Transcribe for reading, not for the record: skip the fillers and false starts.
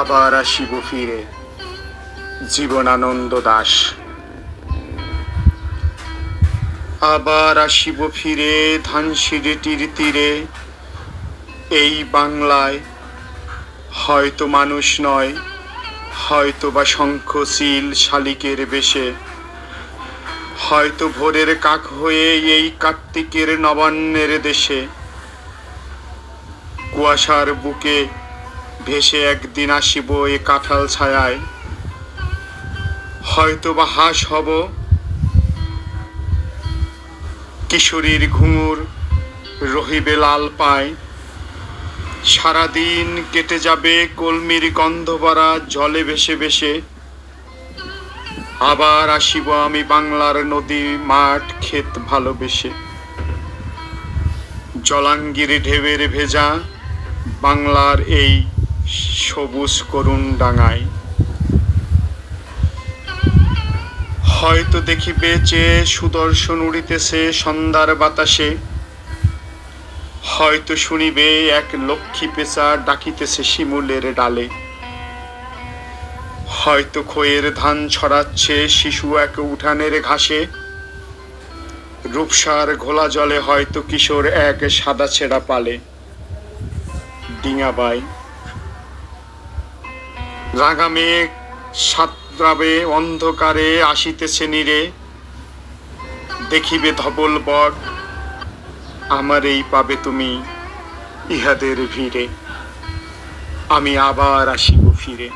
আবার আসিব ফিরে। জীবনানন্দ দাশ। আবার আসিব ফিরে ধানসিঁড়িটির তীরে, এই বাংলায় হয়তো মানুষ নয়, হয়তো বা শঙ্খচিল শালিকের বেশে, হয়তো ভোরের কাক হয়ে এই কার্তিকের নবান্নের দেশে। কুয়াশার বুকে ভেসে একদিন আসিব এ কাঁঠাল ছায়ায়, হয়তো বা হাঁস হব কিশোরীর ঘুঙুর রহিবে লাল পায়। সারাদিন কেটে যাবে কলমির গন্ধ ভরা জলে ভেসে ভেসে। আবার আসিব আমি বাংলার নদী মাঠ ক্ষেত ভালোবেসে। জলাঙ্গির ঢেউয়ের ভেজা বাংলার এই সবুজ করুণ ডাঙায়। হয়তো দেখিবে যে সুদর্শন উড়িতেছে সন্ধ্যার বাতাসে, হয়তো শুনিবে এক লক্ষ্মী পেঁচা ডাকিতেছে শিমুলের ডালে, হয়তো খয়ের ধান ছড়াচ্ছে শিশু এক উঠানের ঘাসে। রূপসার ঘোলা জলে হয়তো কিশোর এক সাদা ছেঁড়া পালে। ডিঙাবাই রাঙা মেঘ সাতরাবে অন্ধকারে আসিতেছে নীরে। দেখিবে ধবল বট আমারেই পাবে তুমি ইহাদের ভিড়ে। আমি আবার আসিব ফিরে।